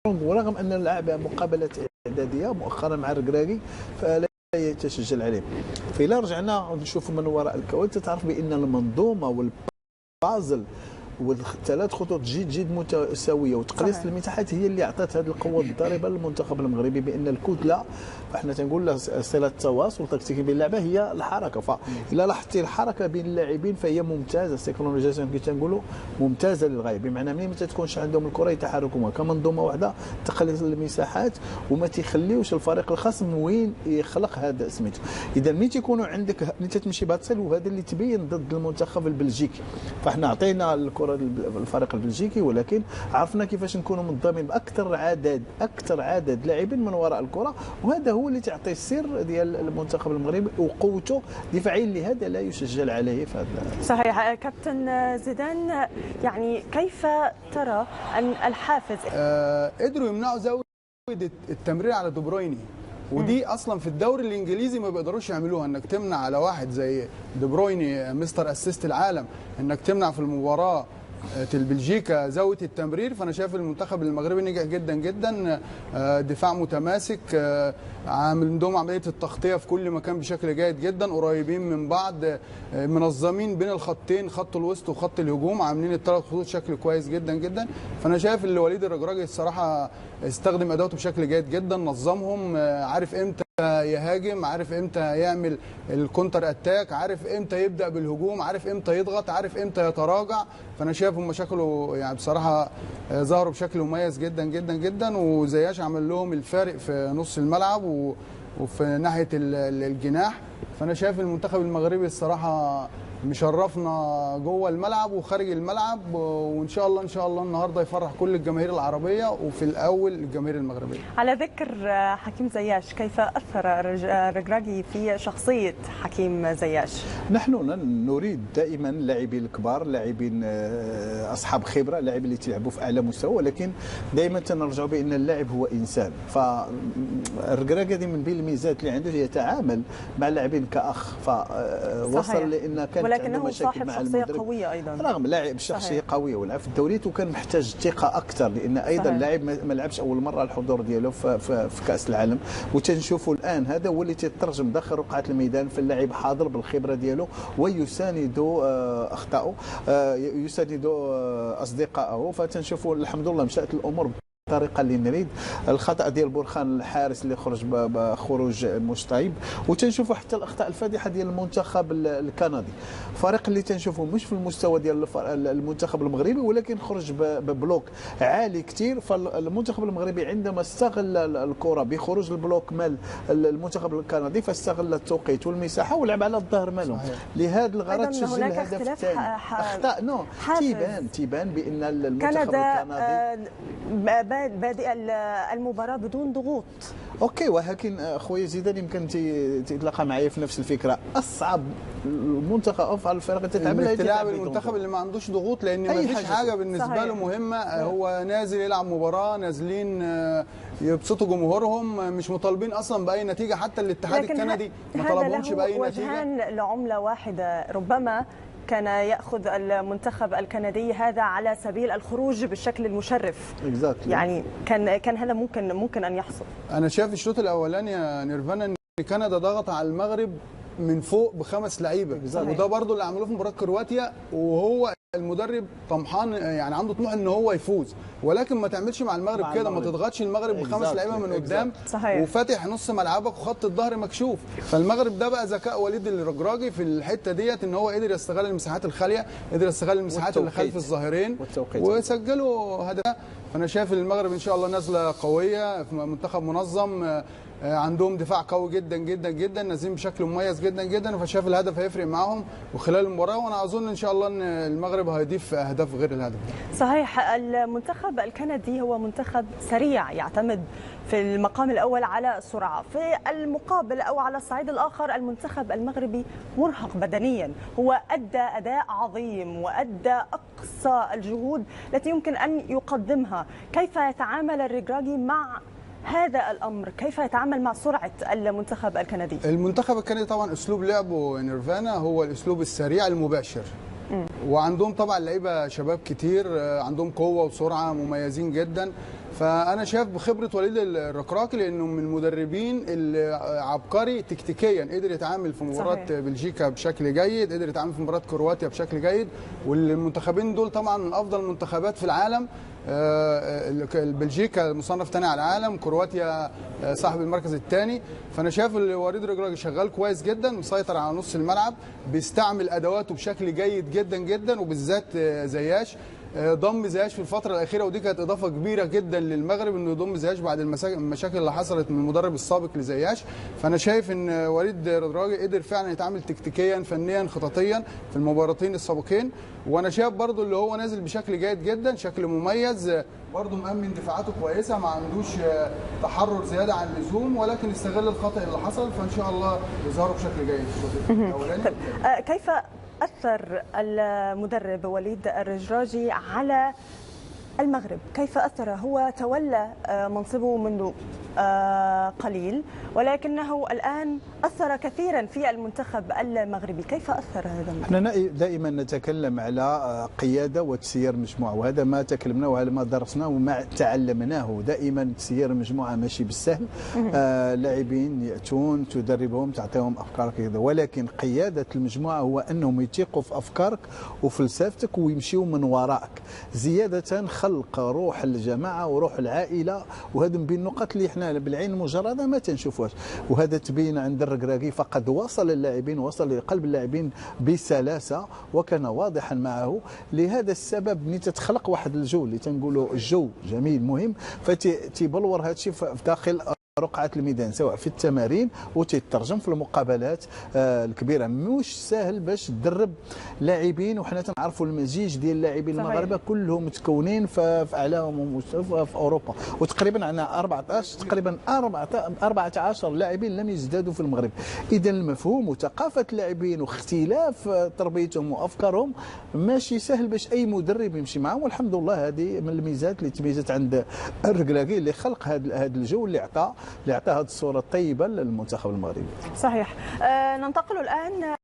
ورغم ان لعب مقابلات اعداديه مؤخرا مع الركراكي فلا يتسجل عليه. فإلا رجعنا نشوف من وراء الكواليس تعرف بان المنظومه والبازل والثلاث خطوط جد متساويه وتقليص المساحات هي اللي عطات هذه القوه الضاربه للمنتخب المغربي، بان الكتله فاحنا تنقول له صله التواصل التكتيكي بين اللعبه هي الحركه. فاذا لاحظتي الحركه بين اللاعبين فهي ممتازه، السيكرونيزاسيون كي تنقولوا ممتازه للغايه، بمعنى ملي ما تكونش عندهم الكره يتحركوا كمنظومه واحده تقلص المساحات وما تيخليوش الفريق الخصم وين يخلق هذا سميتو. اذا ملي تيكونوا عندك ملي تمشي بهذا الصيل وهذا اللي تبين ضد المنتخب البلجيكي، فاحنا عطينا الكره الفريق البلجيكي ولكن عرفنا كيفاش نكونوا منظمين باكثر عدد لاعبين من وراء الكره، وهذا هو اللي تعطي السر ديال المنتخب المغربي وقوته دفاعيا، لهذا لا يسجل عليه في هذا. صحيح. كابتن زيدان، يعني كيف ترى ان الحافز قدروا يمنعوا زاويه التمرير على دي برويني، ودي اصلا في الدوري الانجليزي ما بيقدروش يعملوها، انك تمنع على واحد زي دي برويني مستر اسيست العالم انك تمنع في المباراه بلجيكا زاويه التمرير. فانا شايف المنتخب المغربي نجح جدا جدا، دفاع متماسك، عندهم عمليه التغطيه في كل مكان بشكل جيد جدا، قريبين من بعض، منظمين بين الخطين خط الوسط وخط الهجوم، عاملين الثلاث خطوط بشكل كويس جدا جدا. فانا شايف ان وليد الركراكي الصراحه استخدم اداته بشكل جيد جدا، نظمهم، عارف امتى يهاجم، عارف امتى يعمل الكونتر اتاك، عارف امتى يبدا بالهجوم، عارف امتى يضغط، عارف امتى يتراجع. فانا شايف هم شكله يعني بصراحه ظهروا بشكل مميز جدا جدا جدا، وزياش عمل لهم الفارق في نص الملعب وفي ناحيه الجناح. فانا شايف المنتخب المغربي الصراحه مشرفنا جوه الملعب وخارج الملعب، وان شاء الله النهارده يفرح كل الجماهير العربيه وفي الاول الجماهير المغربيه. على ذكر حكيم زياش، كيف اثر الركراكي في شخصيه حكيم زياش؟ نحن نريد دائما اللاعبين الكبار، لاعبين اصحاب خبره، لاعبين اللي تلعبوا في اعلى مستوى، ولكن دائما تنرجعوا بان اللاعب هو انسان. فالركراكي هذه من بين الميزات اللي عنده يتعامل مع اللاعبين كاخ، فوصل لان كان ولكنه صاحب شخصيه قويه ايضا، رغم لاعب شخصيه قويه ولعب في الدوريات وكان محتاج ثقه اكثر، لان ايضا اللاعب ما لعبش اول مره الحضور ديالو في كاس العالم، وتنشوفوا الان هذا هو اللي تترجم داخل رقعه الميدان في اللاعب حاضر بالخبره ديالو ويساند اخطائه، يساند اصدقائه. فتنشوفوا الحمد لله مشات الامور الطريقه اللي نريد. الخطا ديال بورخان الحارس اللي خرج بخروج مش طيب، وتنشوفوا حتى الاخطاء الفادحه ديال المنتخب الكندي، فريق اللي تنشوفوا مش في المستوى ديال المنتخب المغربي ولكن خرج ببلوك عالي كثير. فالمنتخب المغربي عندما استغل الكره بخروج البلوك مال المنتخب الكندي فاستغل التوقيت والمساحه ولعب على الظهر مالهم، لهذا الغرض سجل الهدف الثاني. اخطاء تيبان بان المنتخب الكندي بادئ المباراة بدون ضغوط. اوكي، ولكن اخويا زيدان يمكن تتلاقى معايا في نفس الفكره. اصعب المنتخب على الفريق تتعامل تلعب المنتخب اللي ما عندوش ضغوط، لان ما فيش حاجه بالنسبه له مهمه، هو نازل يلعب مباراه، نازلين يبسطوا جمهورهم، مش مطالبين اصلا باي نتيجه. حتى الاتحاد الكندي ما طلبهمش باي نتيجه. وجهان لعمله واحده، ربما كان يأخذ المنتخب الكندي هذا على سبيل الخروج بالشكل المشرف. يعني كان هذا ممكن أن يحصل. أنا شايف الشوط الأولاني يا نيرفانا إن كندا ضغط على المغرب من فوق ب5 لعيبة، وده برضو اللي عملوه في مباراة كرواتيا، وهو المدرب طمحان يعني عنده طموح ان هو يفوز، ولكن ما تعملش مع المغرب كده، ما تضغطش المغرب ب5 لعيبه من قدام وفاتح نص ملعبك وخط الظهر مكشوف. فالمغرب ده بقى ذكاء وليد الركراكي في الحته ديت، ان هو قدر يستغل المساحات الخاليه، قدر يستغل المساحات اللي خلف الظاهرين وسجلوا هدف. فانا شايف المغرب ان شاء الله نازله قويه، منتخب منظم، عندهم دفاع قوي جدا جدا جدا، نازلين بشكل مميز جدا جدا. فشايف الهدف هيفرق معاهم وخلال المباراه، وانا اظن ان شاء الله ان المغرب هيضيف اهداف غير الهدف. صحيح. المنتخب الكندي هو منتخب سريع، يعتمد في المقام الاول على السرعه، في المقابل او على الصعيد الاخر المنتخب المغربي مرهق بدنيا، هو ادى اداء عظيم وادى اقصى الجهود التي يمكن ان يقدمها. كيف يتعامل الركراكي مع هذا الامر؟ كيف يتعامل مع سرعه المنتخب الكندي؟ المنتخب الكندي طبعا اسلوب لعبه نيرفانا هو الاسلوب السريع المباشر، وعندهم طبعا لعيبه شباب كتير، عندهم قوه وسرعه مميزين جدا. فانا شايف بخبره وليد الركراكي لانه من المدربين العبقري تكتيكيا، قدر يتعامل في مباراه صحيح. بلجيكا بشكل جيد، قدر يتعامل في مباراه كرواتيا بشكل جيد، والمنتخبين دول طبعا من افضل المنتخبات في العالم. بلجيكا مصنف ثاني على العالم، كرواتيا صاحب المركز الثاني. فانا شايف وليد الركراكي شغال كويس جدا، مسيطر على نص الملعب، بيستعمل ادواته بشكل جيد جدا جدا، وبالذات زياش. ضم زياش في الفترة الأخيرة، ودي كانت إضافة كبيرة جدا للمغرب إنه يضم زياش بعد المشاكل اللي حصلت من المدرب السابق لزياش. فأنا شايف إن وليد الركراكي قدر فعلا يتعامل تكتيكيا فنيا خططيا في المباراتين السابقين. وأنا شايف برضو اللي هو نازل بشكل جيد جدا، شكل مميز، برضو مأمن دفاعاته كويسة، ما عندوش تحرر زيادة عن اللزوم، ولكن استغل الخطأ اللي حصل، فإن شاء الله يظهروا بشكل جيد. كيف أثر المدرب وليد الركراكي على المغرب؟ كيف أثر؟ هو تولى منصبه منذ قليل، ولكنه الآن أثر كثيرا في المنتخب المغربي. كيف أثر هذا؟ احنا دائما نتكلم على قيادة وتسيير مجموعة، وهذا ما تكلمناه وهذا ما درسناه وما تعلمناه. دائما تسيير مجموعة ماشي بالسهل. لاعبين يأتون تدربهم تعطيهم أفكار كذا، ولكن قيادة المجموعة هو أنهم يثيقوا في أفكارك وفلسفتك ويمشيوا من وراءك. زيادة خلق روح الجماعة وروح العائلة، وهذا من بين النقط اللي احنا بالعين المجرده ما تنشوفوهاش، وهذا تبين عند الركراكي. فقد وصل اللاعبين، وصل لقلب اللاعبين بسلاسه وكان واضحا معه. لهذا السبب ملي تتخلق واحد الجو اللي تنقولوا الجو جميل مهم، فتيبلور هذا الشيء في داخل رقعة الميدان، سواء في التمارين وتترجم في المقابلات الكبيرة. مش سهل باش تدرب لاعبين، وحنا تنعرفوا المزيج ديال اللاعبين المغاربه كلهم متكونين في اعلاهم في اوروبا، وتقريبا عندنا 14 لاعبين لم يزدادوا في المغرب. اذا المفهوم وثقافه اللاعبين واختلاف تربيتهم وافكارهم ماشي سهل باش اي مدرب يمشي معهم. والحمد لله هذه من الميزات اللي تميزت عند الركراكي، اللي خلق هذا الجو اللي اعطى هذه الصوره الطيبه للمنتخب المغربي. صحيح. ننتقل الان